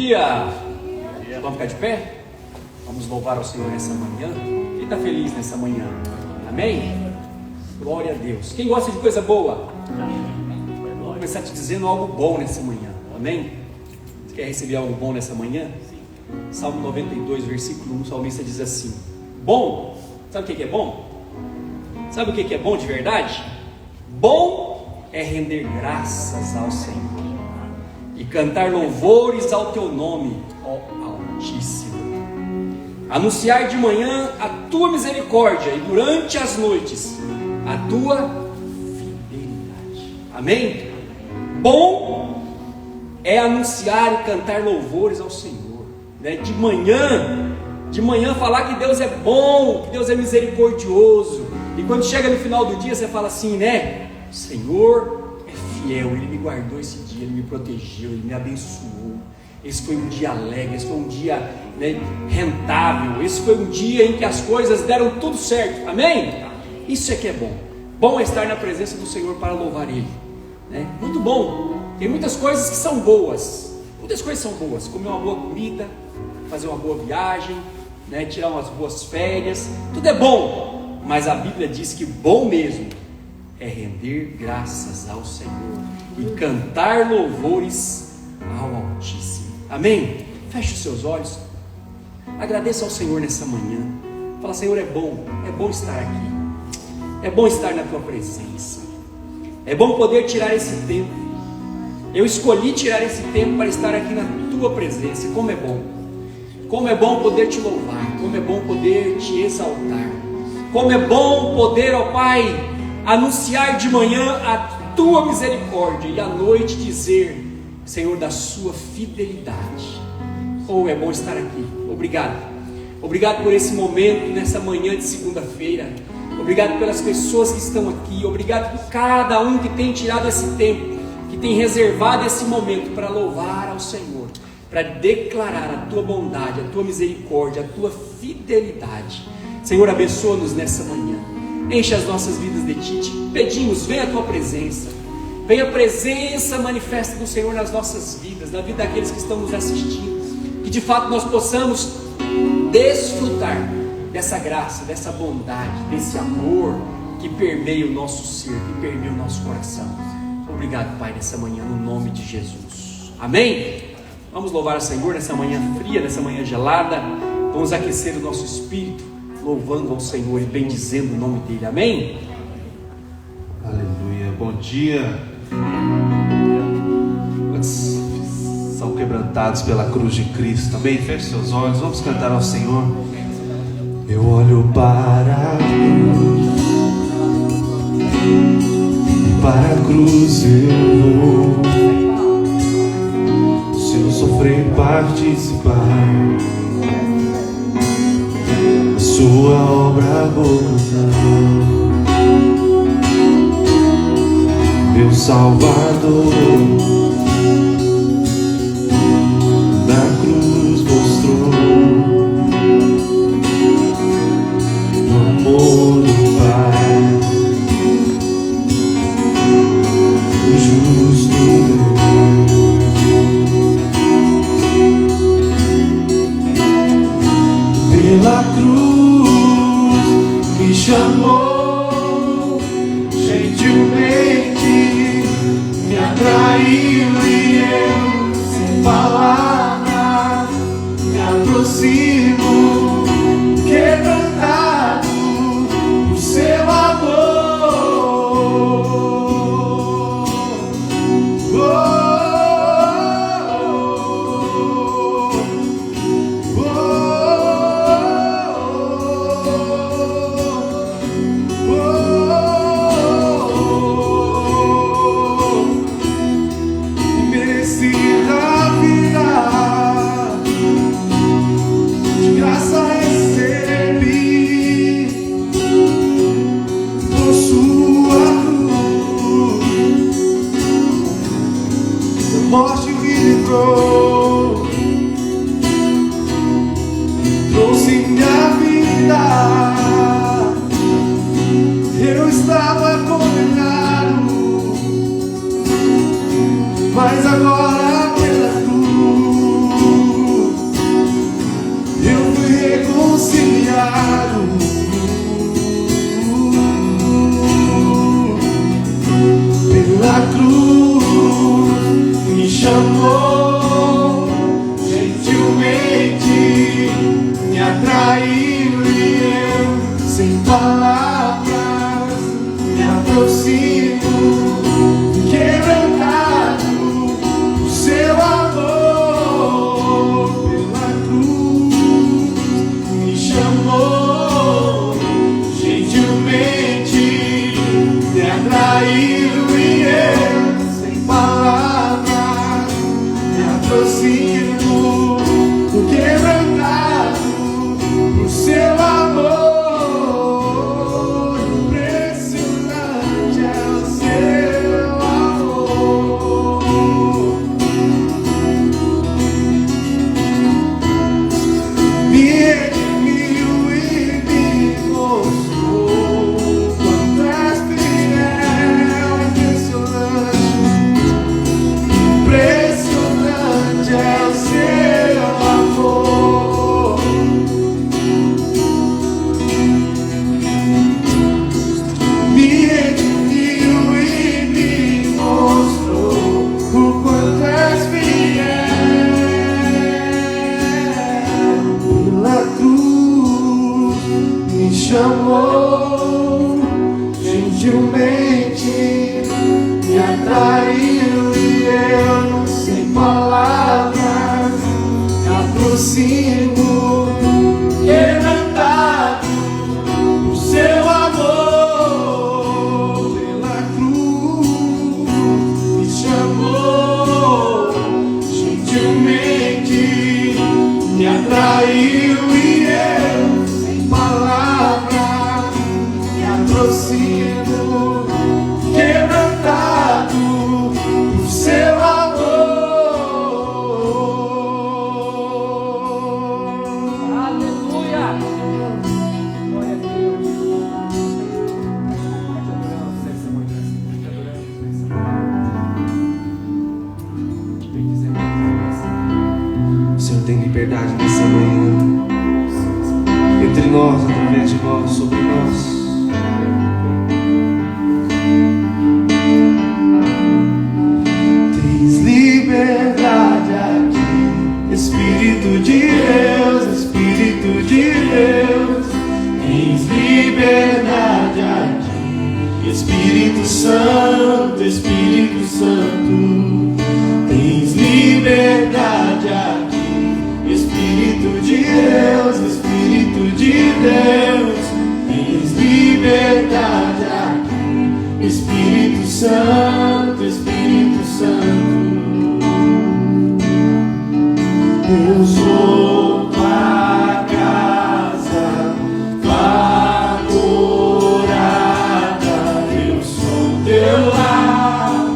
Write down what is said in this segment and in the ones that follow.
Dia. Vamos ficar de pé? Vamos louvar ao Senhor nessa manhã. Quem está feliz nessa manhã? Amém? Glória a Deus. Quem gosta de coisa boa? Vou começar te dizendo algo bom nessa manhã. Amém? Você quer receber algo bom nessa manhã? Salmo 92, versículo 1, o salmista diz assim: bom, sabe o que é bom? Sabe o que é bom de verdade? Bom é render graças ao Senhor e cantar louvores ao teu nome, ó Altíssimo. Anunciar de manhã a tua misericórdia e durante as noites a tua fidelidade. Amém? Bom é anunciar e cantar louvores ao Senhor, né? De manhã falar que Deus é bom, que Deus é misericordioso. E quando chega no final do dia você fala assim, né? O Senhor é fiel, Ele me guardou esse dia, Ele me protegeu, Ele me abençoou. Esse foi um dia alegre, esse foi um dia, né, rentável. Esse foi um dia em que as coisas deram tudo certo. Amém? Isso é que é bom. Bom é estar na presença do Senhor para louvar Ele, né? Muito bom. Tem muitas coisas que são boas. Muitas coisas são boas. Comer uma boa comida, fazer uma boa viagem, né, tirar umas boas férias. Tudo é bom. Mas a Bíblia diz que bom mesmo é render graças ao Senhor e cantar louvores ao Altíssimo. Amém? Feche os seus olhos. Agradeça ao Senhor nessa manhã. Fala: Senhor, é bom estar aqui. É bom estar na tua presença. É bom poder tirar esse tempo. Eu escolhi tirar esse tempo para estar aqui na tua presença. Como é bom. Como é bom poder te louvar. Como é bom poder te exaltar. Como é bom poder, ó Pai, anunciar de manhã a tua misericórdia e à noite dizer, Senhor, da sua fidelidade. Oh, é bom estar aqui. Obrigado. Obrigado por esse momento, nessa manhã de segunda-feira. Obrigado pelas pessoas que estão aqui. Obrigado por cada um que tem tirado esse tempo, que tem reservado esse momento para louvar ao Senhor, para declarar a tua bondade, a tua misericórdia, a tua fidelidade. Senhor, abençoa-nos nessa manhã. Enche as nossas vidas de Ti. Te pedimos, venha a tua presença. Venha a presença manifesta do Senhor nas nossas vidas, na vida daqueles que estão nos assistindo. Que de fato nós possamos desfrutar dessa graça, dessa bondade, desse amor que permeia o nosso ser, que permeia o nosso coração. Obrigado, Pai, nessa manhã, no nome de Jesus. Amém? Vamos louvar o Senhor nessa manhã fria, nessa manhã gelada. Vamos aquecer o nosso espírito, louvando ao Senhor e bendizendo o nome dEle. Amém? Aleluia. Bom dia. São quebrantados pela cruz de Cristo. Amém? Feche seus olhos. Vamos cantar ao Senhor. Eu olho para a cruz, e para a cruz eu vou. Se eu sofrer e participar, sua obra vou cantar. Meu Salvador na cruz mostrou o amor do Pai, o justo Deus. Pela cruz me chamou gentilmente, me atraiu e eu, sem palavras, me aproximo, quebrantado por seu amor. chamou gentilmente, me atraiu e eu, sem palavras, me aproximo, quebrantado por seu amor. Pela cruz me chamou gentilmente, me atraiu e eu, sem palavras, me aproximo, quebrantado por seu amor. Aleluia! Glória a Deus. Nós te adoramos nessa manhã, Senhor. Te adoramos nessa manhã. Te bendizemos nessa manhã. O Senhor tem liberdade nessa manhã, entre nós, através de nós, sobre nós. Tens liberdade aqui, Espírito de Deus, Espírito de Deus. Tens liberdade aqui, Espírito Santo, Espírito Santo. Tens liberdade aqui, Espírito de Deus, Espírito de Deus. Tens liberdade aqui, Espírito Santo, Espírito Santo. Eu sou tua casa, tua morada, eu sou teu lar.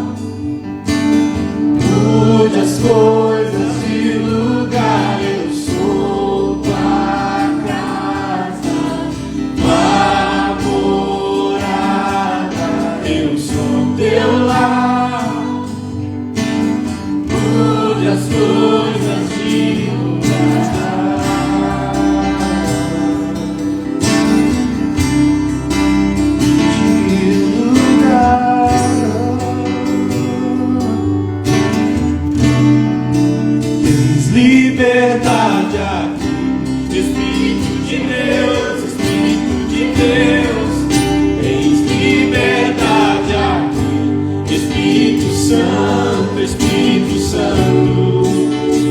Mude as coisas de lugar, eu sou tua casa, tua morada, eu sou teu lar. Mude as coisas de lugar. De lugar. Tens liberdade aqui, Espírito de Deus, Espírito de Deus. Tens liberdade aqui, Espírito Santo, Espírito Santo.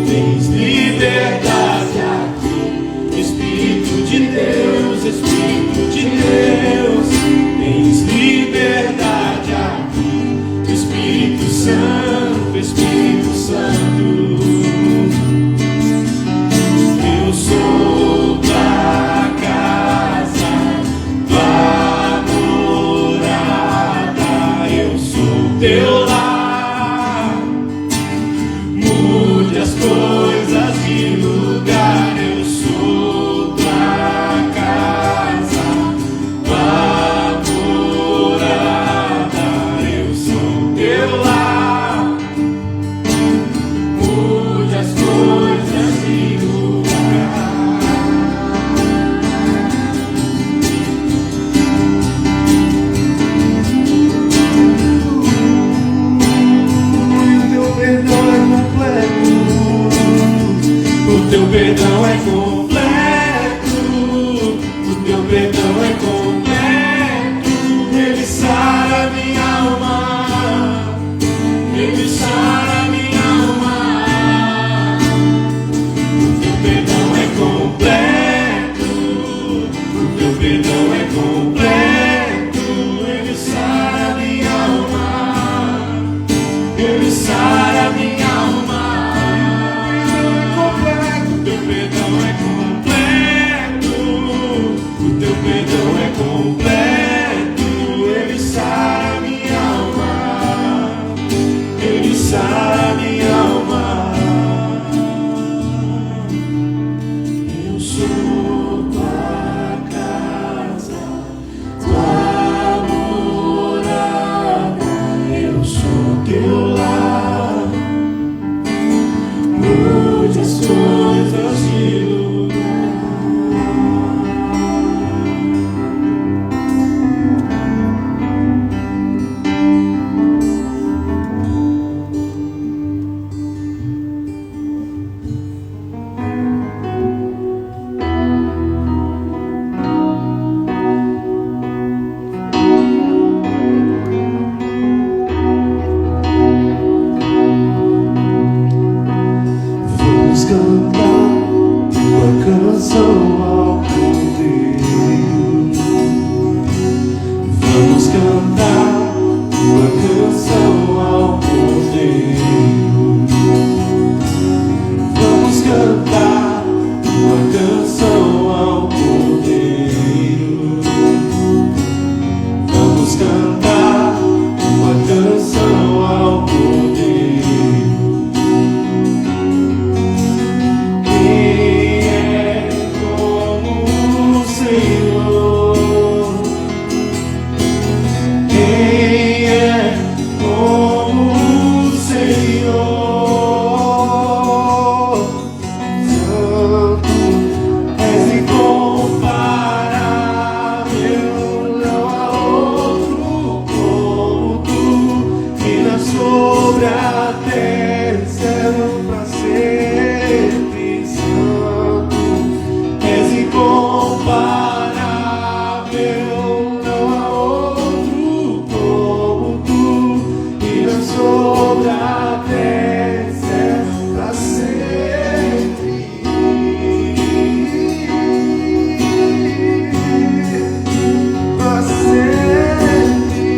Tens liberdade aqui, Espírito de Deus, Espírito de Deus. Tens liberdade aqui, Espírito Santo, Espírito Santo. Eu sou tua casa, tua morada, eu sou teu lar. Mude as coisas de lugar, eu sou tua casa, tua morada, eu sou teu lar. Mude as coisas de lugar. O teu perdão é completo, o teu perdão é completo. Ele sara minha alma, ele sara minha alma. O teu perdão é completo, o teu perdão é completo. Ele sara minha alma, ele sara minha alma. O teu perdão é completo, o teu perdão é completo. Ele sara minha alma, ele sara minha alma. Eu sou tua casa, tua morada, eu sou teu lar. Mude as coisas de lugar. cantar uma canção ao Cordeiro. Vamos cantar uma canção ao Cordeiro. Vamos cantar uma canção ao Cordeiro. Vamos cantar uma canção ao Cordeiro. Quem é como o Senhor? Quem é como o Senhor? Santo, és incomparável, não há outro como tu. Reina sobre a terra, céu pra sempre. Santo, és incomparável, não há outro como tu. Reina sobre a terra, céu pra sempre. Pra sempre.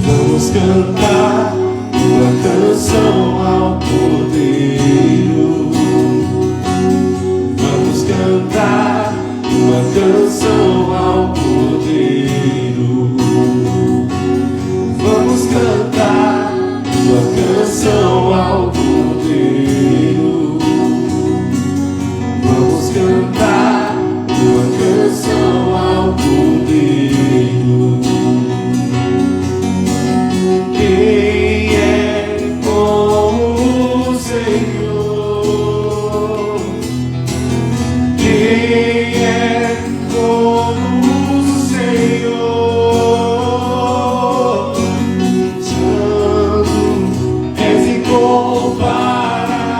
Vamos cantar uma canção ao Cordeiro. Vamos cantar uma canção ao Cordeiro. Vamos cantar uma canção ao Cordeiro. Vamos cantar uma canção ao Cordeiro. Quem é como o Senhor? Quem é como o Senhor? Santo, és incomparável.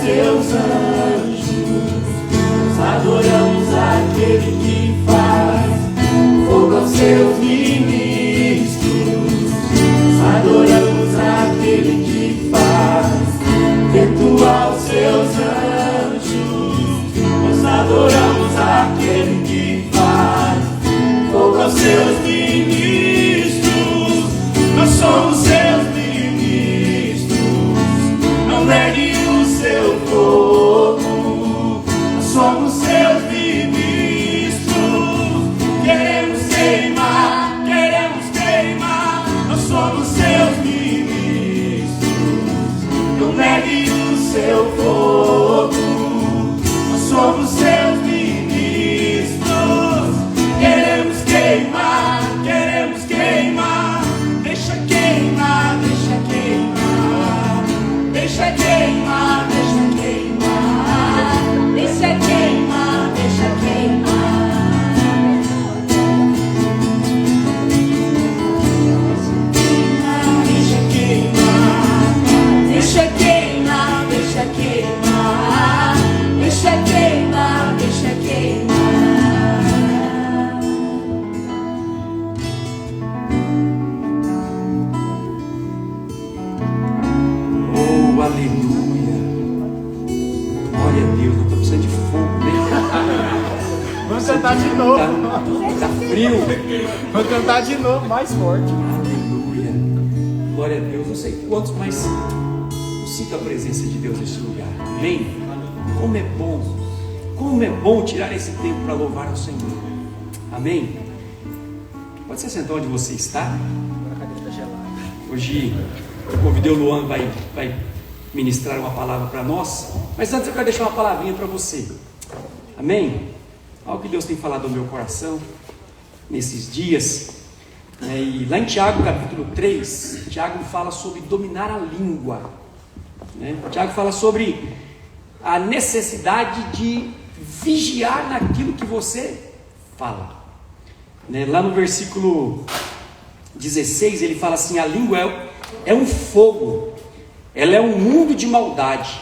seus anjos, adoramos aquele que faz fogo aos seus ministros, adoramos aquele que faz vento aos seus anjos, nós adoramos aquele que faz fogo aos seus ministros, nós somos seus ministros, não negue o seu fogo, nós somos seus ministros, queremos queimar, nós somos seus ministros, não negue o seu fogo, nós somos seus ministros, queremos queimar, deixa queimar, deixa queimar, deixa queimar, deixa queimar, deixa queimar, deixa queimar, deixa queimar, deixa queimar, deixa queimar, deixa queimar, deixa queimar. Oh, aleluia. Glória a Deus, não estou precisando de fogo, né? Vamos cantar de novo. Tá frio. Vamos cantar de novo, mais forte. Aleluia. Glória a Deus. Não sei quantos, mas eu sinto a presença de Deus nesse lugar. Amém? Como é bom tirar esse tempo para louvar ao Senhor. Amém? Pode se sentar onde você está. Hoje eu convidei o Luan, vai ministrar uma palavra para nós. Mas antes eu quero deixar uma palavrinha para você. Amém? Algo que Deus tem falado ao meu coração nesses dias. E lá em Tiago capítulo 3, Tiago fala sobre dominar a língua. Tiago fala sobre a necessidade de vigiar naquilo que você fala. Lá no versículo 16 ele fala assim: a língua é um fogo, ela é um mundo de maldade,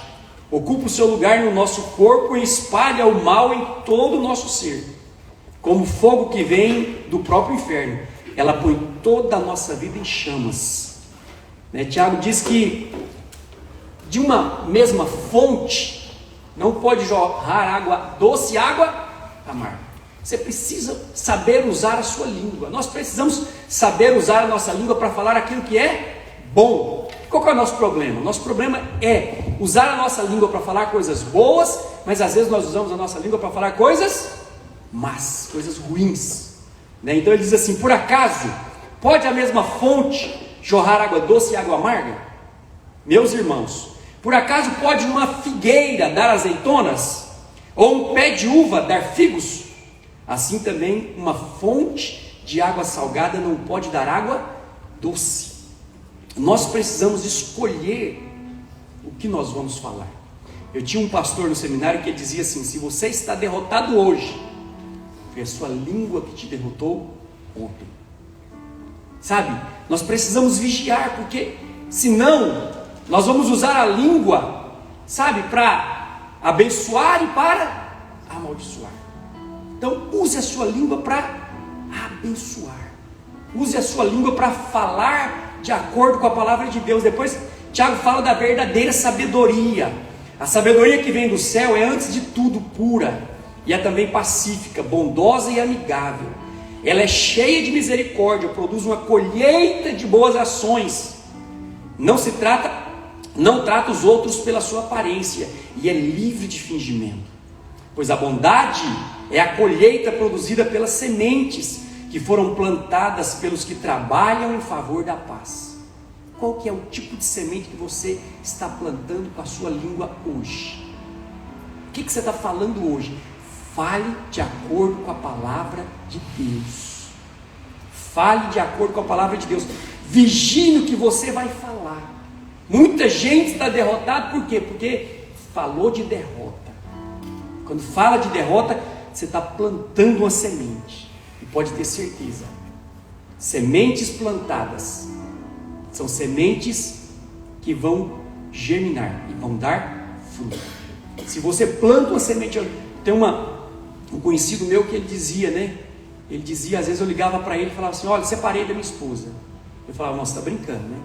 ocupa o seu lugar no nosso corpo e espalha o mal em todo o nosso ser, como fogo que vem do próprio inferno, ela põe toda a nossa vida em chamas. Tiago diz que de uma mesma fonte não pode jorrar água doce e água amarga. Você precisa saber usar a sua língua. Nós precisamos saber usar a nossa língua para falar aquilo que é bom. Qual que é o nosso problema? Nosso problema é usar a nossa língua para falar coisas boas, mas às vezes nós usamos a nossa língua para falar coisas más, coisas ruins. Então ele diz assim: por acaso pode a mesma fonte jorrar água doce e água amarga? Meus irmãos, por acaso pode uma figueira dar azeitonas? Ou um pé de uva dar figos? Assim também uma fonte de água salgada não pode dar água doce. Nós precisamos escolher o que nós vamos falar. Eu tinha um pastor no seminário que dizia assim: se você está derrotado hoje, foi a sua língua que te derrotou ontem. Sabe, nós precisamos vigiar, porque senão nós vamos usar a língua, sabe, para abençoar e para amaldiçoar. Então use a sua língua para abençoar, use a sua língua para falar de acordo com a palavra de Deus. Depois Tiago fala da verdadeira sabedoria. A sabedoria que vem do céu é antes de tudo pura, e é também pacífica, bondosa e amigável. Ela é cheia de misericórdia, produz uma colheita de boas ações. Não trata os outros pela sua aparência, e é livre de fingimento. Pois a bondade é a colheita produzida pelas sementes que foram plantadas pelos que trabalham em favor da paz. Qual que é o tipo de semente que você está plantando com a sua língua hoje? O que você está falando hoje? Fale de acordo com a palavra de Deus. Fale de acordo com a palavra de Deus. Vigie no que você vai falar. Muita gente está derrotada, por quê? Porque falou de derrota. Quando fala de derrota, você está plantando uma semente. E pode ter certeza, sementes plantadas são sementes que vão germinar e vão dar fruto. Se você planta uma semente, tem um conhecido meu que ele dizia, né? Ele dizia, às vezes eu ligava para ele e falava assim: olha, separei da minha esposa. Eu falava: nossa, tá brincando, né?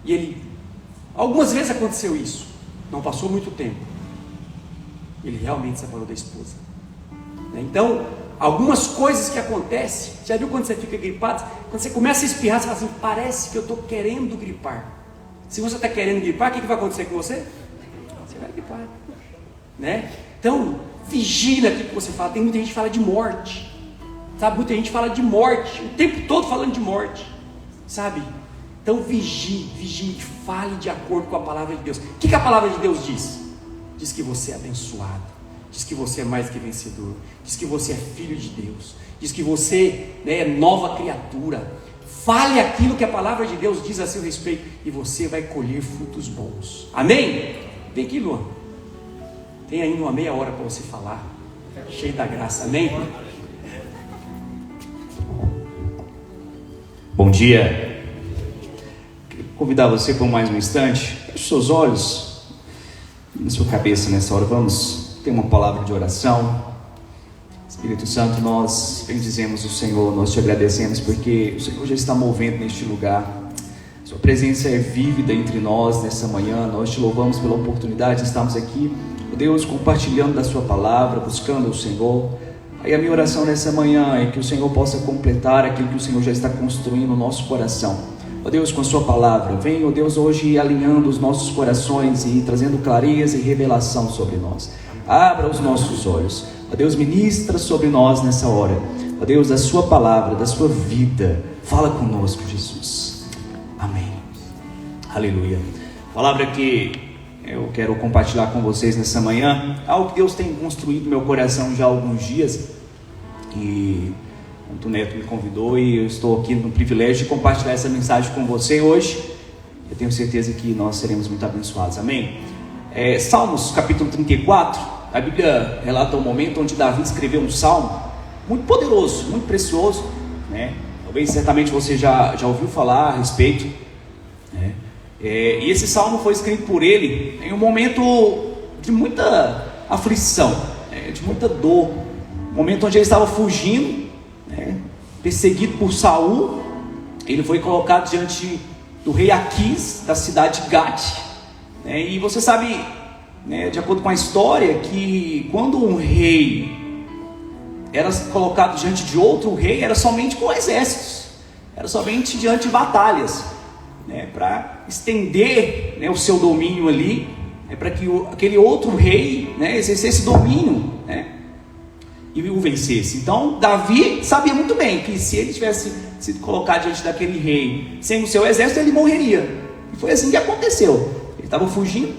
E ele, algumas vezes aconteceu isso, não passou muito tempo, ele realmente separou da esposa. Então, algumas coisas que acontecem, já viu quando você fica gripado? Quando você começa a espirrar, você fala assim: parece que eu estou querendo gripar. Se você está querendo gripar, o que vai acontecer com você? Você vai gripar, né? Então, vigila aquilo que você fala. Tem muita gente que fala de morte, sabe? Muita gente fala de morte, o tempo todo falando de morte, sabe? Então vigie, fale de acordo com a palavra de Deus. O que a palavra de Deus diz? Diz que você é abençoado, diz que você é mais que vencedor, diz que você é filho de Deus, diz que você, né, é nova criatura. Fale aquilo que a palavra de Deus diz a seu respeito e você vai colher frutos bons. Amém? Vem aqui, Luan. Tem ainda uma meia hora para você falar, cheio da graça. Amém? Bom dia. Queria convidar você por mais um instante. Feche seus olhos na sua cabeça nessa hora. Vamos ter uma palavra de oração. Espírito Santo, nós bendizemos o Senhor, nós te agradecemos porque o Senhor já está movendo neste lugar. Sua presença é vívida entre nós nessa manhã. Nós te louvamos pela oportunidade de estarmos aqui, Deus, compartilhando da sua palavra, buscando o Senhor. Aí a minha oração nessa manhã é que o Senhor possa completar aquilo que o Senhor já está construindo no nosso coração. Ó Deus, com a sua palavra, vem, ó Deus, hoje alinhando os nossos corações e trazendo clareza e revelação sobre nós. Abra os nossos olhos. Ó Deus, ministra sobre nós nessa hora. Ó Deus, da sua palavra, da sua vida. Fala conosco, Jesus. Amém. Aleluia. Palavra que eu quero compartilhar com vocês nessa manhã, algo que Deus tem construído no meu coração já há alguns dias, e o Neto me convidou e eu estou aqui no privilégio de compartilhar essa mensagem com você hoje. Eu tenho certeza que nós seremos muito abençoados, amém? Salmos capítulo 34, a Bíblia relata um momento onde Davi escreveu um salmo muito poderoso, muito precioso, né? Talvez certamente você já ouviu falar a respeito, né? E esse salmo foi escrito por ele em um momento de muita aflição, de muita dor, um momento onde ele estava fugindo, perseguido por Saul. Ele foi colocado diante do rei Aquis, da cidade de Gate, e você sabe, de acordo com a história, que quando um rei era colocado diante de outro rei, era somente com exércitos, era somente diante de batalhas, para estender, o seu domínio ali, para que aquele outro rei, exercesse domínio, e o vencesse. Então Davi sabia muito bem que se ele tivesse sido colocado diante daquele rei sem o seu exército, ele morreria. E foi assim que aconteceu. Ele estava fugindo,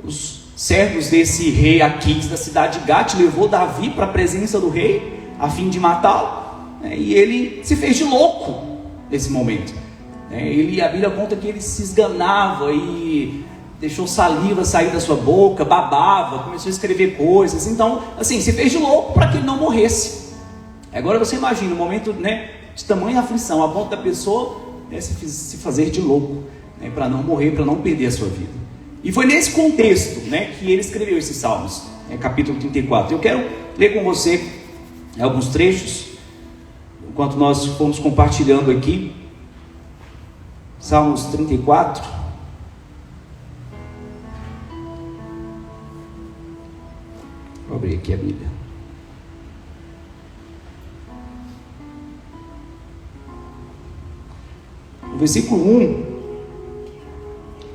os servos desse rei Aquis da cidade de Gate levou Davi para a presença do rei a fim de matá-lo, e ele se fez de louco nesse momento. A Bíblia conta que ele se esganava e deixou saliva sair da sua boca, babava, começou a escrever coisas. Então, assim, se fez de louco para que ele não morresse. Agora você imagina um momento, de tamanha aflição, a ponto da pessoa, se fazer de louco, para não morrer, para não perder a sua vida. E foi nesse contexto, que ele escreveu esses salmos, capítulo 34. Eu quero ler com você alguns trechos, enquanto nós fomos compartilhando aqui. Salmos 34. Vou abrir aqui a Bíblia. No versículo 1,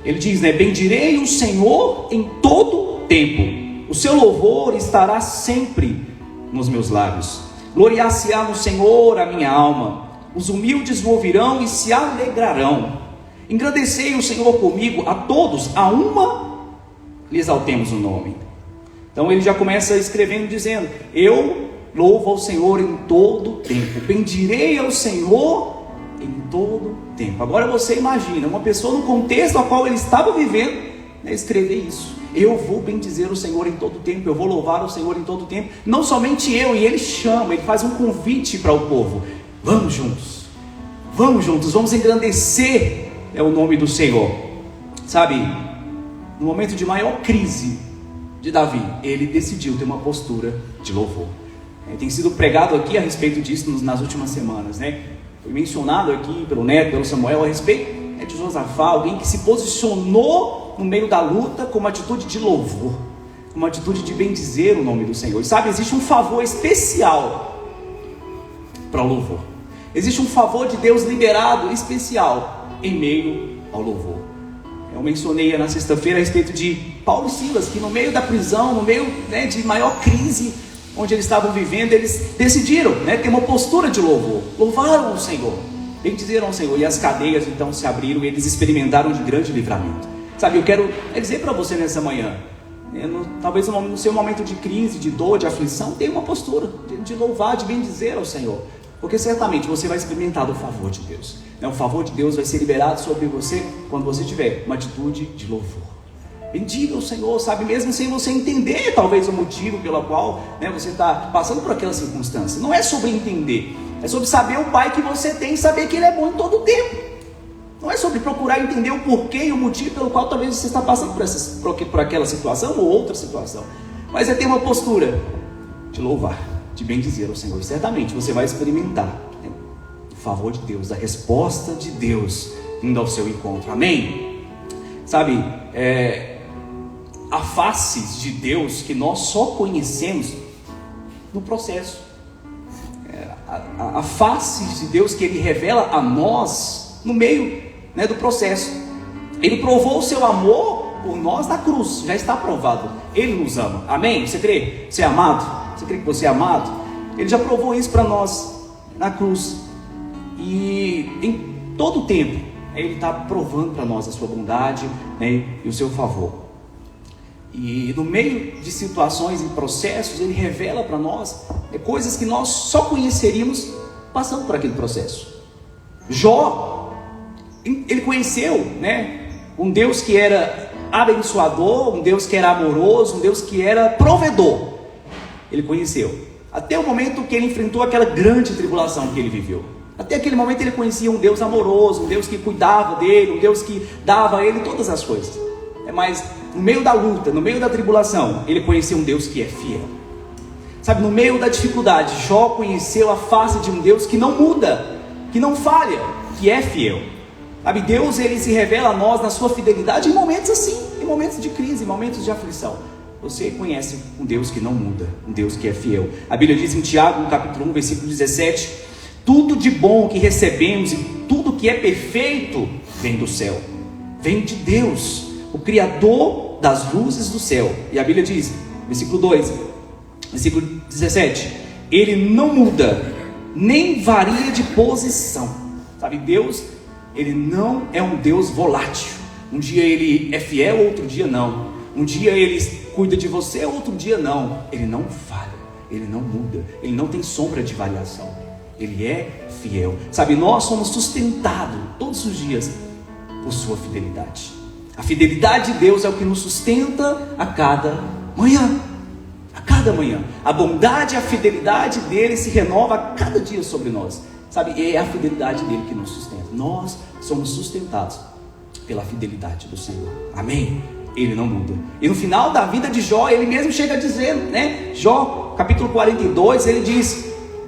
ele diz, bendirei o Senhor em todo tempo, o seu louvor estará sempre nos meus lábios. Gloriar-se-á no Senhor a minha alma, os humildes o ouvirão e se alegrarão. Engrandecei o Senhor comigo, a todos, a uma lhe exaltemos o nome. Então ele já começa escrevendo dizendo, eu louvo ao Senhor em todo tempo, bendirei ao Senhor em todo tempo. Agora você imagina, uma pessoa no contexto ao qual ele estava vivendo, escrever isso. Eu vou bendizer o Senhor em todo tempo, eu vou louvar o Senhor em todo tempo. Não somente eu, e ele chama, ele faz um convite para o povo. Vamos juntos, vamos engrandecer o nome do Senhor. Sabe, no momento de maior crise de Davi, ele decidiu ter uma postura de louvor. Tem sido pregado aqui a respeito disso nas últimas semanas, né? Foi mencionado aqui pelo Neto, pelo Samuel, a respeito de Josafá, alguém que se posicionou no meio da luta com uma atitude de louvor, com uma atitude de bendizer o nome do Senhor. E sabe, existe um favor especial para o louvor. Existe um favor de Deus liberado especial em meio ao louvor. Eu mencionei na sexta-feira a respeito de Paulo e Silas, que no meio da prisão, no meio, né, de maior crise onde eles estavam vivendo, eles decidiram, né, ter uma postura de louvor. Louvaram o Senhor, bendizeram o Senhor, e as cadeias então se abriram e eles experimentaram de grande livramento. Sabe, eu quero dizer para você nessa manhã, talvez no seu momento de crise, de dor, de aflição, tenha uma postura de louvar, de bendizer ao Senhor, porque certamente você vai experimentar do favor de Deus. O favor de Deus vai ser liberado sobre você quando você tiver uma atitude de louvor. Bendiga o Senhor, sabe, mesmo sem você entender talvez o motivo pelo qual, né, você está passando por aquela circunstância. Não é sobre entender, é sobre saber o Pai que você tem e saber que Ele é bom em todo o tempo. Não é sobre procurar entender o porquê e o motivo pelo qual talvez você está passando por aquela situação ou outra situação, mas é ter uma postura de louvar, de bendizer o Senhor. E certamente você vai experimentar, né, o favor de Deus, a resposta de Deus indo ao seu encontro. Amém? Sabe, há faces de Deus que nós só conhecemos no processo. Há faces de Deus que Ele revela a nós no meio, né, do processo. Ele provou o seu amor por nós na cruz, já está provado. Ele nos ama. Amém? Você crê? Você é amado? Você crê que você é amado? Ele já provou isso para nós na cruz. E em todo o tempo Ele está provando para nós a sua bondade, né, e o seu favor. E no meio de situações e processos, Ele revela para nós coisas que nós só conheceríamos passando por aquele processo. Jó, ele conheceu, né, um Deus que era abençoador, um Deus que era amoroso, um Deus que era provedor. Ele conheceu, até o momento que ele enfrentou aquela grande tribulação que ele viveu. Até aquele momento ele conhecia um Deus amoroso, um Deus que cuidava dele, um Deus que dava a ele todas as coisas. Mas no meio da luta, no meio da tribulação, ele conheceu um Deus que é fiel. Sabe, no meio da dificuldade, Jó conheceu a face de um Deus que não muda, que não falha, que é fiel. Sabe, Deus, Ele se revela a nós na sua fidelidade em momentos assim, em momentos de crise, em momentos de aflição. Você conhece um Deus que não muda, um Deus que é fiel. A Bíblia diz em Tiago, no capítulo 1, versículo 17: tudo de bom que recebemos e tudo que é perfeito vem do céu, vem de Deus, o Criador das luzes do céu. E a Bíblia diz, versículo 2, versículo 17: Ele não muda, nem varia de posição. Sabe, Deus, Ele não é um Deus volátil. Um dia Ele é fiel, outro dia não. Um dia Ele cuida de você, outro dia não. Ele não falha, Ele não muda, Ele não tem sombra de variação. Ele é fiel. Sabe, nós somos sustentados todos os dias por sua fidelidade. A fidelidade de Deus é o que nos sustenta a cada manhã. A cada manhã. A bondade e a fidelidade dele se renova a cada dia sobre nós. Sabe, é a fidelidade dele que nos sustenta. Nós somos sustentados pela fidelidade do Senhor. Amém? Ele não muda. E no final da vida de Jó, ele mesmo chega a dizer, né? Jó, capítulo 42, ele diz: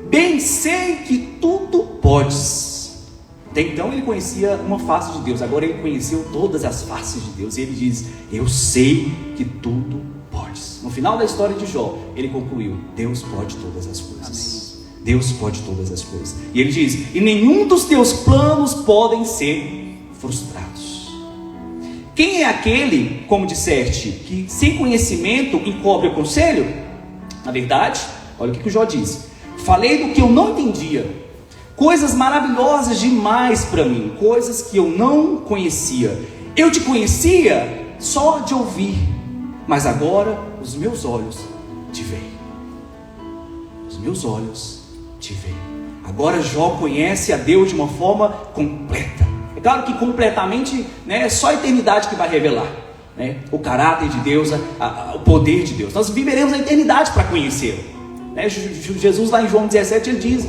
bem sei que tudo podes. Até então ele conhecia uma face de Deus, agora ele conheceu todas as faces de Deus. E ele diz: eu sei que tudo podes. No final da história de Jó, ele concluiu: Deus pode todas as coisas. Amém. Deus pode todas as coisas. E ele diz: e nenhum dos teus planos podem ser frustrados. Quem é aquele, como disseste, que sem conhecimento encobre o conselho? Na verdade, olha o que o Jó diz: falei do que eu não entendia, coisas maravilhosas demais para mim, coisas que eu não conhecia. Eu te conhecia só de ouvir, mas agora os meus olhos te veem. Os meus olhos te veem. Agora Jó conhece a Deus de uma forma completa. É claro que completamente, né, é só a eternidade que vai revelar, né, o caráter de Deus, o poder de Deus. Nós viveremos a eternidade para conhecê-lo. Jesus lá em João 17, ele diz,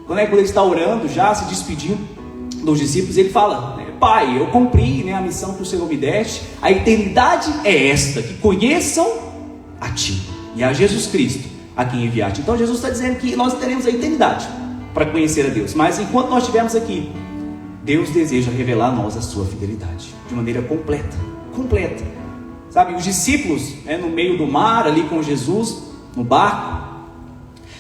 quando ele está orando, já se despedindo dos discípulos, ele fala, né, Pai, eu cumpri, né, a missão que o Senhor me deste. A eternidade é esta, que conheçam a Ti e a Jesus Cristo, a quem enviaste. Então Jesus está dizendo que nós teremos a eternidade para conhecer a Deus, mas enquanto nós estivermos aqui, Deus deseja revelar a nós a sua fidelidade, de maneira completa, sabe, os discípulos, no meio do mar, ali com Jesus, no barco,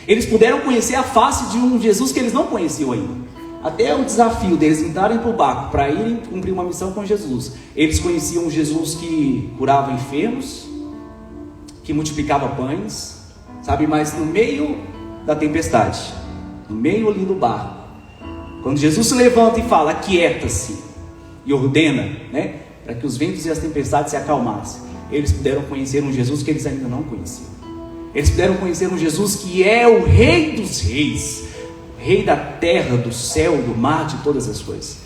eles puderam conhecer a face de um Jesus que eles não conheciam ainda, até o desafio deles entrarem para o barco, para irem cumprir uma missão com Jesus. Eles conheciam um Jesus que curava enfermos, que multiplicava pães, sabe, mas no meio da tempestade, no meio ali do barco, quando Jesus se levanta e fala, aquieta-se, e ordena, né, para que os ventos e as tempestades se acalmassem, eles puderam conhecer um Jesus que eles ainda não conheciam. Eles puderam conhecer um Jesus que é o Rei dos Reis, Rei da terra, do céu, do mar, de todas as coisas.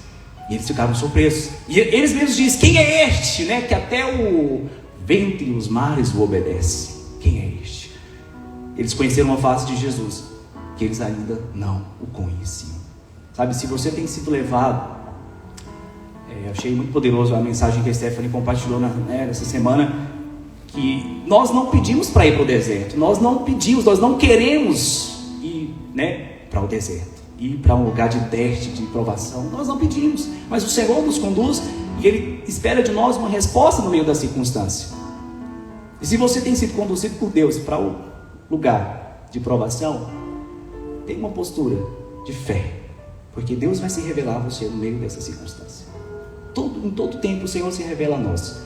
E eles ficaram surpresos. E eles mesmos dizem, quem é este, né, que até o vento e os mares o obedecem? Quem é este? Eles conheceram uma face de Jesus que eles ainda não o conheciam. Sabe, se você tem sido levado, eu achei muito poderoso a mensagem que a Stephanie compartilhou nessa semana, que nós não pedimos para ir para o deserto, nós não queremos ir, né, para o deserto, ir para um lugar de teste, de provação, nós não pedimos, mas o Senhor nos conduz e Ele espera de nós uma resposta no meio da circunstância. E se você tem sido conduzido por Deus para o lugar de provação, tem uma postura de fé, porque Deus vai se revelar a você no meio dessa circunstância. Em todo tempo o Senhor se revela a nós,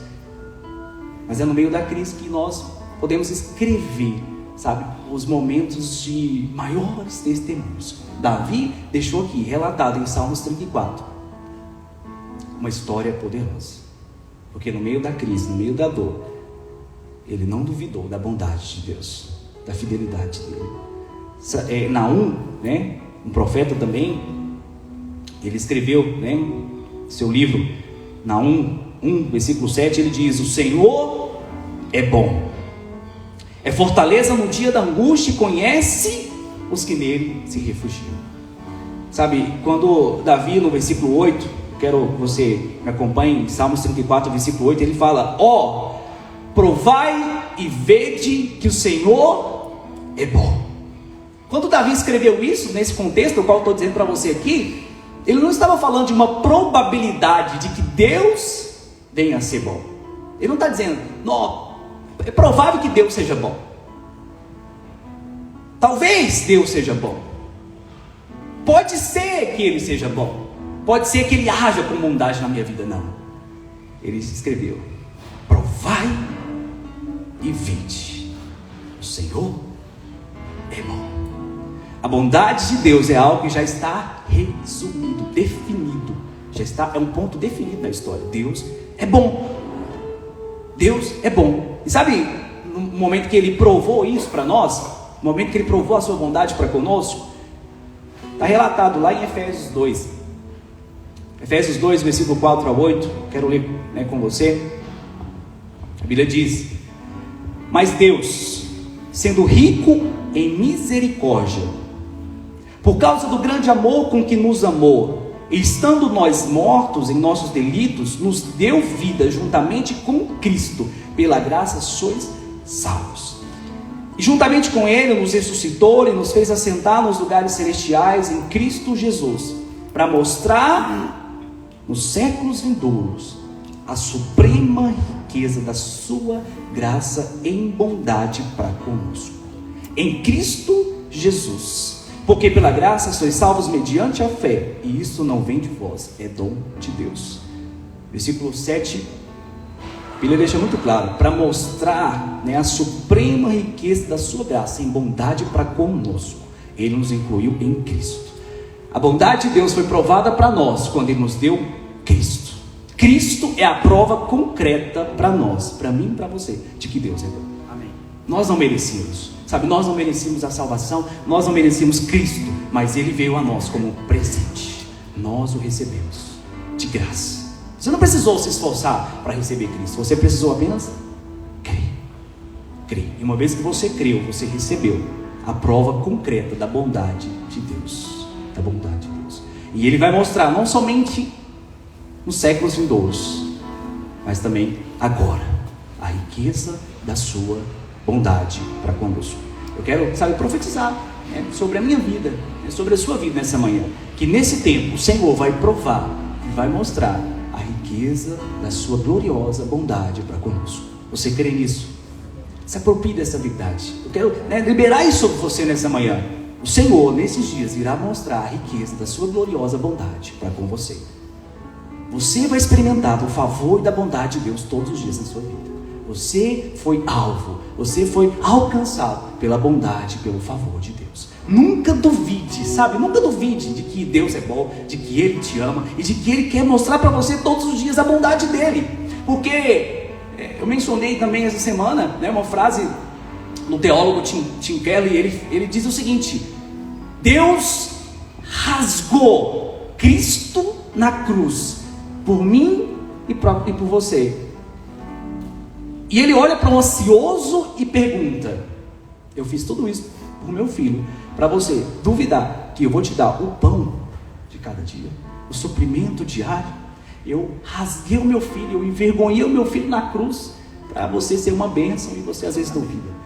mas é no meio da crise que nós podemos escrever, sabe, os momentos de maiores testemunhos. Davi deixou aqui, relatado em Salmos 34, uma história poderosa, porque no meio da crise, no meio da dor, ele não duvidou da bondade de Deus, da fidelidade dele. Naum, né, um profeta também, ele escreveu, né, seu livro, Naum 1, versículo 7, ele diz, o Senhor é bom, é fortaleza no dia da angústia e conhece os que nele se refugiam. Sabe, quando Davi, no versículo 8, quero que você me acompanhe, em Salmos 34, versículo 8, ele fala, provai e vede que o Senhor é bom. Quando Davi escreveu isso, nesse contexto, o qual eu estou dizendo para você aqui, ele não estava falando de uma probabilidade de que Deus venha a ser bom. Ele não está dizendo, não, é provável que Deus seja bom. Talvez Deus seja bom. Pode ser que Ele seja bom. Pode ser que Ele haja com bondade na minha vida. Não. Ele escreveu, provai e vede, o Senhor é bom. A bondade de Deus é algo que já está resumido, definido. Já está, é um ponto definido na história. Deus é bom. Deus é bom. E sabe, no momento que Ele provou isso para nós, no momento que Ele provou a sua bondade para conosco, está relatado lá em Efésios 2. Efésios 2, versículo 4 a 8. Quero ler, né, com você. A Bíblia diz, mas Deus, sendo rico em misericórdia, por causa do grande amor com que nos amou, e estando nós mortos em nossos delitos, nos deu vida juntamente com Cristo, pela graça sois salvos. E juntamente com Ele nos ressuscitou e nos fez assentar nos lugares celestiais em Cristo Jesus, para mostrar nos séculos vindouros a suprema riqueza da sua graça em bondade para conosco, em Cristo Jesus. Porque pela graça sois salvos mediante a fé, e isso não vem de vós, é dom de Deus. Versículo 7, a Bíblia deixa muito claro, para mostrar, né, a suprema riqueza da sua graça em bondade para conosco. Ele nos incluiu em Cristo. A bondade de Deus foi provada para nós quando Ele nos deu Cristo. Cristo é a prova concreta para nós, para mim e para você, de que Deus é bom. Amém. Nós não merecíamos. Sabe, nós não merecíamos a salvação, nós não merecíamos Cristo, mas Ele veio a nós como um presente. Nós o recebemos de graça. Você não precisou se esforçar para receber Cristo, você precisou apenas crer. Crer. E uma vez que você creu, você recebeu a prova concreta da bondade de Deus. Da bondade de Deus. E Ele vai mostrar não somente nos séculos vindouros, mas também agora, a riqueza da sua bondade para conosco. Eu quero, profetizar sobre a minha vida, sobre a sua vida nessa manhã, que nesse tempo o Senhor vai provar e vai mostrar a riqueza da sua gloriosa bondade para conosco. Você crê nisso? Se aproprie dessa verdade. Eu quero liberar isso sobre você nessa manhã. O Senhor, nesses dias, irá mostrar a riqueza da sua gloriosa bondade para com você. Você vai experimentar do favor e da bondade de Deus todos os dias na sua vida. Você foi alvo, você foi alcançado pela bondade, pelo favor de Deus. Nunca duvide, nunca duvide de que Deus é bom, de que Ele te ama e de que Ele quer mostrar para você todos os dias a bondade dEle. Porque eu mencionei também essa semana uma frase do teólogo Tim Keller, ele diz o seguinte: Deus rasgou Cristo na cruz por mim e por você. E Ele olha para o ansioso e pergunta: eu fiz tudo isso por meu filho, para você duvidar que eu vou te dar o pão de cada dia, o suprimento diário? Eu rasguei o meu filho, eu envergonhei o meu filho na cruz para você ser uma bênção, e você às vezes duvida.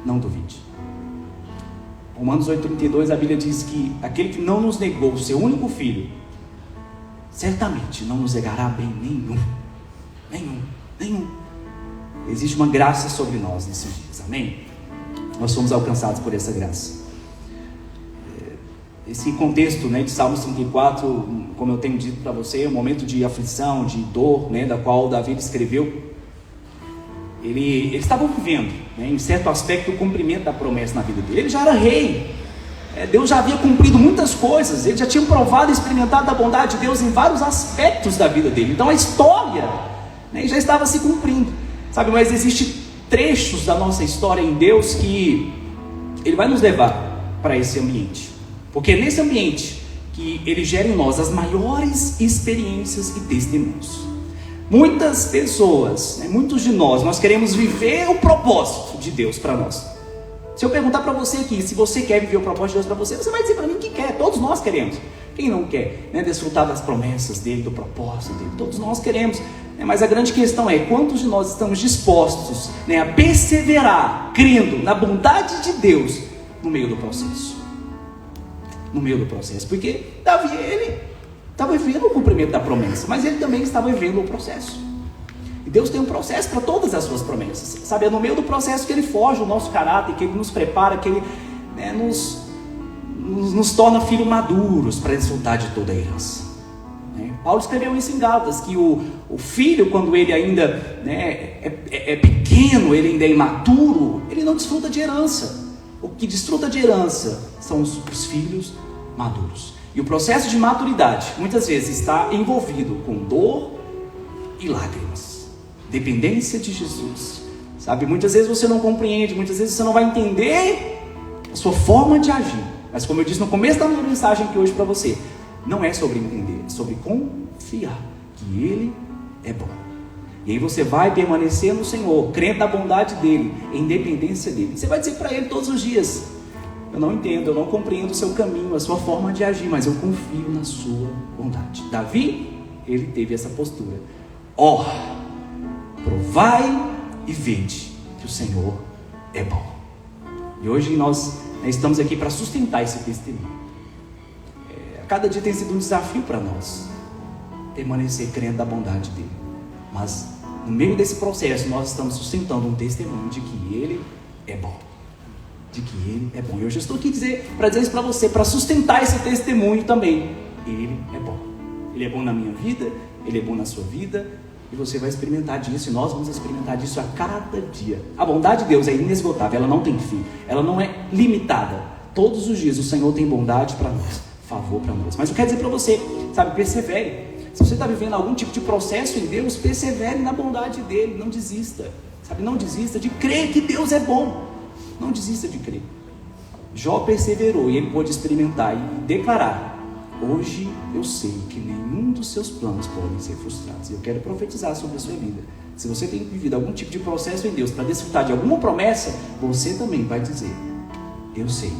Não duvide. Romanos 8,32, a Bíblia diz que aquele que não nos negou o seu único filho, certamente não nos negará bem nenhum. Existe uma graça sobre nós nesses dias, amém? Nós somos alcançados por essa graça. Esse contexto de Salmos 34, como eu tenho dito para você, é um momento de aflição, de dor, da qual Davi escreveu. Eles estavam vivendo, em certo aspecto, o cumprimento da promessa na vida dele. Ele já era rei, Deus já havia cumprido muitas coisas, ele já tinha provado e experimentado a bondade de Deus em vários aspectos da vida dele. Então a história já estava se cumprindo, mas existem trechos da nossa história em Deus que Ele vai nos levar para esse ambiente, porque é nesse ambiente que Ele gera em nós as maiores experiências e testemunhos. Muitas pessoas, muitos de nós queremos viver o propósito de Deus para nós. Se eu perguntar para você aqui, se você quer viver o propósito de Deus para você, você vai dizer para mim que quer. Todos nós queremos. Quem não quer desfrutar das promessas dele, do propósito dele? Todos nós queremos. Mas a grande questão é: quantos de nós estamos dispostos a perseverar, crendo na bondade de Deus no meio do processo? No meio do processo. Porque Davi, ele estava vivendo o cumprimento da promessa, mas ele também estava vivendo o processo. E Deus tem um processo para todas as suas promessas. É no meio do processo que Ele forja o nosso caráter, que Ele nos prepara, que Ele nos torna filhos maduros para desfrutar de toda a herança. Paulo escreveu isso em Gálatas, que o filho, quando ele ainda é pequeno, ele ainda é imaturo, ele não desfruta de herança. O que desfruta de herança são os filhos maduros. E o processo de maturidade muitas vezes está envolvido com dor e lágrimas, dependência de Jesus, muitas vezes você não compreende, muitas vezes você não vai entender a sua forma de agir, mas como eu disse no começo da minha mensagem aqui hoje para você, não é sobre entender, é sobre confiar que Ele é bom. E aí você vai permanecer no Senhor, crendo na bondade dEle, em dependência dEle. Você vai dizer para Ele todos os dias: eu não entendo, eu não compreendo o seu caminho, a sua forma de agir, mas eu confio na sua bondade. Davi, ele teve essa postura: provai e vede que o Senhor é bom. E hoje nós estamos aqui para sustentar esse testemunho. Cada dia tem sido um desafio para nós permanecer crendo na bondade dEle, mas no meio desse processo nós estamos sustentando um testemunho de que Ele é bom, de que Ele é bom. E hoje eu estou aqui para dizer isso para você, para sustentar esse testemunho também. Ele é bom. Ele é bom na minha vida, Ele é bom na sua vida, e você vai experimentar disso, e nós vamos experimentar disso a cada dia. A bondade de Deus é inesgotável, ela não tem fim, ela não é limitada. Todos os dias o Senhor tem bondade para nós, favor para nós. Mas eu quero dizer para você, persevere. Se você está vivendo algum tipo de processo em Deus, persevere na bondade dEle, não desista. Não desista de crer que Deus é bom. Não desista de crer. Jó perseverou e ele pôde experimentar e declarar: hoje eu sei que nenhum dos seus planos podem ser frustrados. E eu quero profetizar sobre a sua vida. Se você tem vivido algum tipo de processo em Deus para desfrutar de alguma promessa, você também vai dizer: eu sei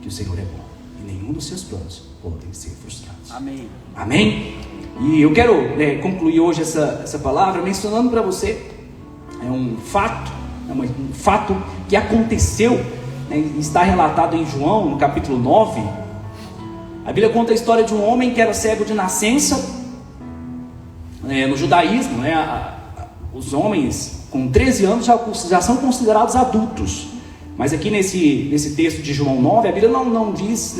que o Senhor é bom e nenhum dos seus planos podem ser frustrados. Amém. Amém? E eu quero concluir hoje essa palavra mencionando para você um fato que aconteceu, está relatado em João, no capítulo 9. A Bíblia conta a história de um homem que era cego de nascença. No judaísmo, os homens com 13 anos já são considerados adultos. Mas aqui nesse texto de João 9, a Bíblia não diz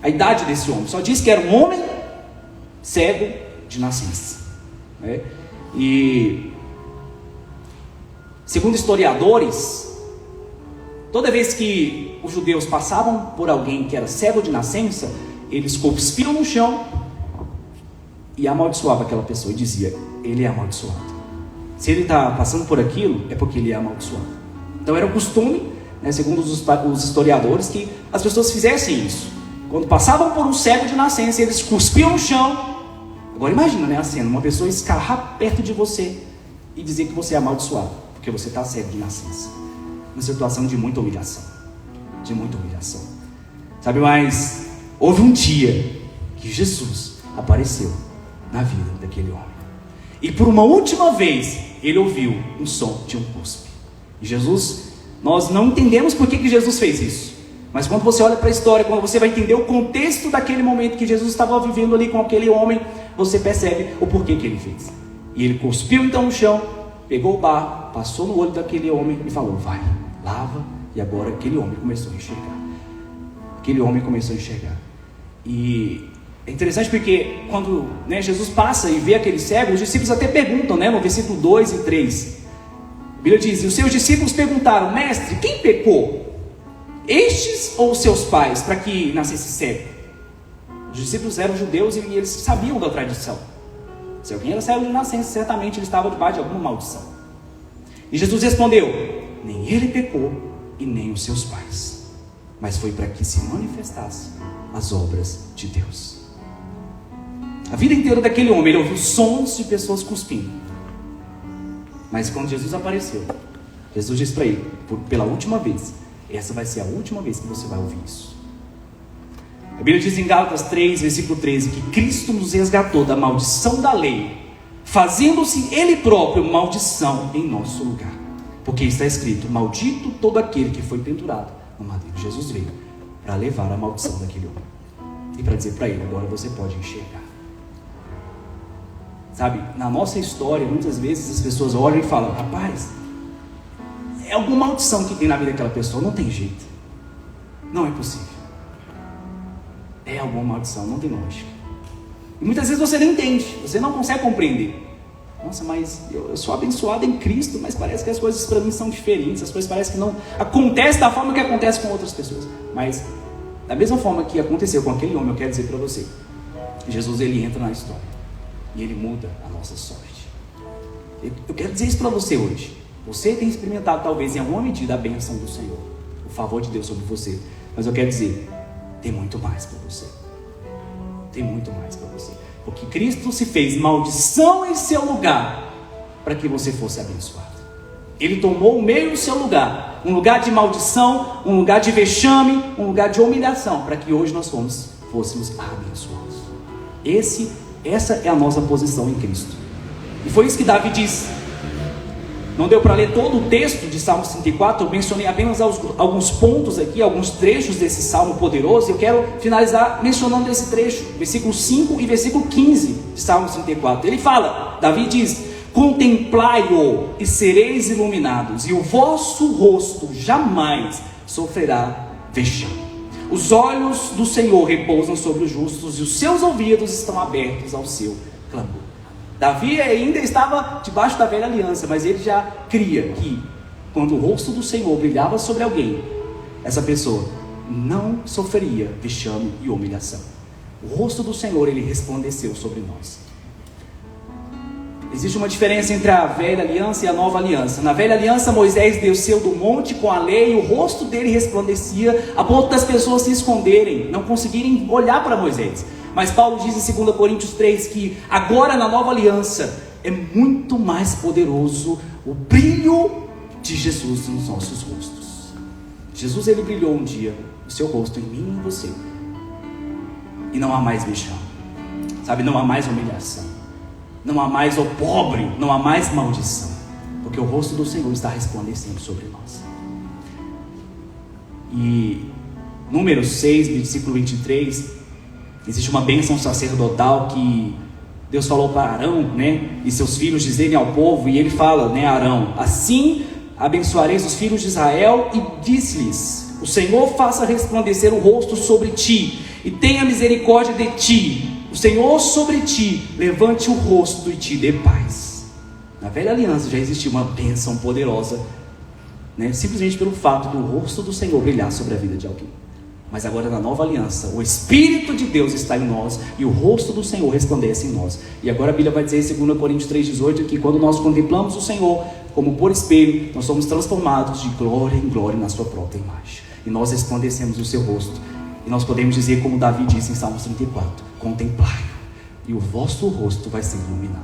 a idade desse homem, só diz que era um homem cego de nascença. E segundo historiadores, toda vez que os judeus passavam por alguém que era cego de nascença, eles cuspiam no chão e amaldiçoava aquela pessoa e dizia: ele é amaldiçoado. Se ele está passando por aquilo, é porque ele é amaldiçoado. Então era um costume, segundo os historiadores, que as pessoas fizessem isso. Quando passavam por um cego de nascença, eles cuspiam no chão. Agora imagina, a cena, uma pessoa escarrar perto de você e dizer que você é amaldiçoado, porque você está cego de nascença. Uma situação de muita humilhação. De muita humilhação. Sabe, mas houve um dia que Jesus apareceu na vida daquele homem. E por uma última vez, ele ouviu um som de um cuspe. E Jesus, nós não entendemos por que Jesus fez isso. Mas quando você olha para a história, quando você vai entender o contexto daquele momento que Jesus estava vivendo ali com aquele homem, você percebe o porquê que ele fez. E ele cuspiu então no chão, pegou o barro, passou no olho daquele homem e falou: vai, lava. E agora aquele homem começou a enxergar. Aquele homem começou a enxergar. E é interessante porque quando Jesus passa e vê aquele cego, os discípulos até perguntam, no versículo 2 e 3. A Bíblia diz: e os seus discípulos perguntaram: mestre, quem pecou? Estes ou seus pais, para que nascesse cego? Os discípulos eram judeus e eles sabiam da tradição. Se alguém era cego de nascença, certamente ele estava debaixo de alguma maldição. E Jesus respondeu: nem ele pecou e nem os seus pais, mas foi para que se manifestassem as obras de Deus. A vida inteira daquele homem, ele ouviu sons de pessoas cuspindo. Mas quando Jesus apareceu, Jesus disse para ele, pela última vez: essa vai ser a última vez que você vai ouvir isso. A Bíblia diz em Gálatas 3, versículo 13, que Cristo nos resgatou da maldição da lei, fazendo-se Ele próprio maldição em nosso lugar. Porque está escrito: maldito todo aquele que foi pendurado no madeiro. Jesus veio para levar a maldição daquele homem e para dizer para ele: agora você pode enxergar. Sabe, na nossa história, muitas vezes as pessoas olham e falam: rapaz, é alguma maldição que tem na vida daquela pessoa, não tem jeito, não é possível, é alguma maldição, não tem lógica. E muitas vezes você não entende, você não consegue compreender. Nossa, mas eu sou abençoado em Cristo, mas parece que as coisas para mim são diferentes, as coisas parecem que não acontecem da forma que acontece com outras pessoas. Mas da mesma forma que aconteceu com aquele homem, eu quero dizer para você, Jesus, ele entra na história e ele muda a nossa sorte. Eu quero dizer isso para você hoje. Você tem experimentado talvez em alguma medida a bênção do Senhor, o favor de Deus sobre você, mas eu quero dizer, tem muito mais para você. Tem muito mais para você. Porque Cristo se fez maldição em seu lugar para que você fosse abençoado. Ele tomou o meio do seu lugar, um lugar de maldição, um lugar de vexame, um lugar de humilhação, para que hoje nós fôssemos abençoados. Essa é a nossa posição em Cristo. E foi isso que Davi disse. Não deu para ler todo o texto de Salmo 34, eu mencionei apenas alguns pontos aqui, alguns trechos desse salmo poderoso. Eu quero finalizar mencionando esse trecho, versículo 5 e versículo 15 de Salmo 34. Ele fala, Davi diz: contemplai-o e sereis iluminados, e o vosso rosto jamais sofrerá vexame. Os olhos do Senhor repousam sobre os justos, e os seus ouvidos estão abertos ao seu clamor. Davi ainda estava debaixo da velha aliança, mas ele já cria que quando o rosto do Senhor brilhava sobre alguém, essa pessoa não sofreria vexame e humilhação. O rosto do Senhor, ele resplandeceu sobre nós. Existe uma diferença entre a velha aliança e a nova aliança. Na velha aliança, Moisés desceu do monte com a lei, e o rosto dele resplandecia a ponto das pessoas se esconderem, não conseguirem olhar para Moisés. Mas Paulo diz em 2 Coríntios 3 que agora na nova aliança é muito mais poderoso o brilho de Jesus nos nossos rostos. Jesus, ele brilhou um dia o seu rosto em mim e em você, e não há mais vexame. Sabe, não há mais humilhação, não há mais opróbrio, não há mais maldição, porque o rosto do Senhor está resplandecendo sobre nós. E Números 6, versículo 23, existe uma bênção sacerdotal que Deus falou para Arão, né, e seus filhos dizerem ao povo, e ele fala, né, a Arão: assim abençoareis os filhos de Israel, e disse-lhes: o Senhor faça resplandecer o rosto sobre ti, e tenha misericórdia de ti, o Senhor sobre ti levante o rosto e te dê paz. Na velha aliança já existia uma bênção poderosa, né, simplesmente pelo fato do rosto do Senhor brilhar sobre a vida de alguém. Mas agora na nova aliança, o Espírito de Deus está em nós, e o rosto do Senhor resplandece em nós. E agora a Bíblia vai dizer em 2 Coríntios 3,18, que quando nós contemplamos o Senhor como por espelho, nós somos transformados de glória em glória na sua própria imagem, e nós resplandecemos o seu rosto. E nós podemos dizer como Davi disse em Salmos 34: contemplai-o, e o vosso rosto vai ser iluminado.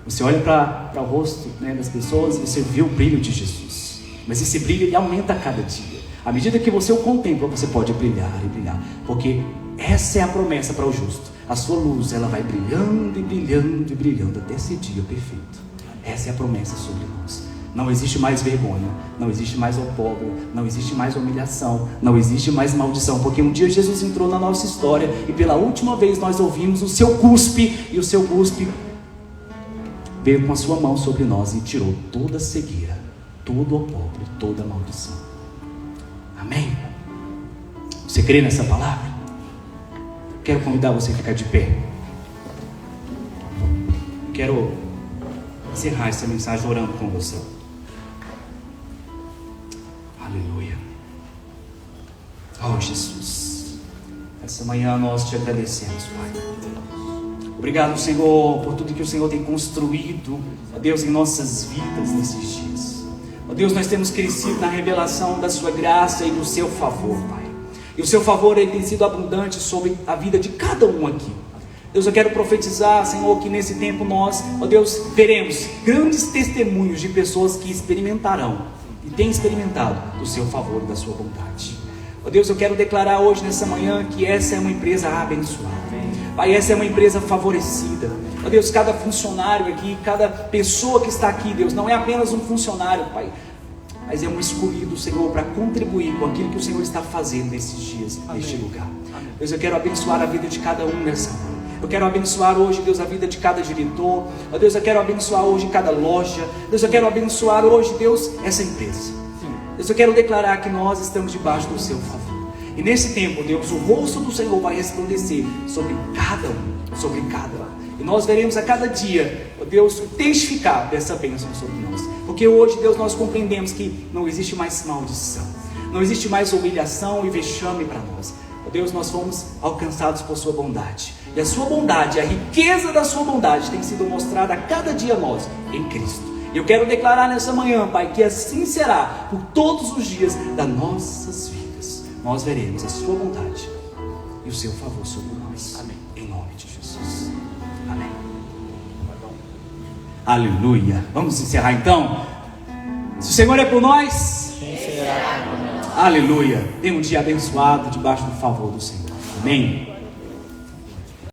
Você olha para o rosto, né, das pessoas, e você vê o brilho de Jesus, mas esse brilho ele aumenta a cada dia. À medida que você o contempla, você pode brilhar e brilhar, porque essa é a promessa para o justo. A sua luz, ela vai brilhando e brilhando e brilhando até esse dia perfeito. Essa é a promessa sobre nós. Não existe mais vergonha, não existe mais opróbrio, não existe mais humilhação, não existe mais maldição, porque um dia Jesus entrou na nossa história e pela última vez nós ouvimos o seu cuspe, e o seu cuspe veio com a sua mão sobre nós e tirou toda a cegueira, todo o opróbrio, toda a maldição. Amém? Você crê nessa palavra? Quero convidar você a ficar de pé. Quero encerrar essa mensagem orando com você. Aleluia. Oh Jesus, essa manhã nós te agradecemos, Pai. Obrigado, Senhor, por tudo que o Senhor tem construído, ó Deus, em nossas vidas nesses dias. Ó Deus, nós temos crescido na revelação da sua graça e do seu favor, Pai. E o seu favor ele tem sido abundante sobre a vida de cada um aqui. Deus, eu quero profetizar, Senhor, que nesse tempo nós, ó Deus, veremos grandes testemunhos de pessoas que experimentarão e têm experimentado do seu favor e da sua bondade. Ó Deus, eu quero declarar hoje, nessa manhã, que essa é uma empresa abençoada. Pai, essa é uma empresa favorecida. Ó Deus, cada funcionário aqui, cada pessoa que está aqui, Deus, não é apenas um funcionário, Pai, mas é um escolhido, Senhor, para contribuir com aquilo que o Senhor está fazendo nesses dias, neste lugar. Deus, eu quero abençoar a vida de cada um nessa manhã. Eu quero abençoar hoje, Deus, a vida de cada diretor. Ó Deus, eu quero abençoar hoje cada loja. Deus, eu quero abençoar hoje, Deus, essa empresa. Deus, eu quero declarar que nós estamos debaixo do seu favor. E nesse tempo, Deus, o rosto do Senhor vai resplandecer sobre cada um, sobre cada um. E nós veremos a cada dia, ó Deus, o testificar dessa bênção sobre nós. Porque hoje, Deus, nós compreendemos que não existe mais maldição, não existe mais humilhação e vexame para nós. Ó Deus, nós fomos alcançados por sua bondade. E a sua bondade, a riqueza da sua bondade tem sido mostrada a cada dia a nós, em Cristo. E eu quero declarar nessa manhã, Pai, que assim será por todos os dias das nossas vidas. Nós veremos a sua bondade e o seu favor sobre nós. Amém. Em nome de Jesus. Amém. Aleluia. Vamos encerrar então. Se o Senhor é por nós, aleluia. Tenha um dia abençoado debaixo do favor do Senhor. Amém.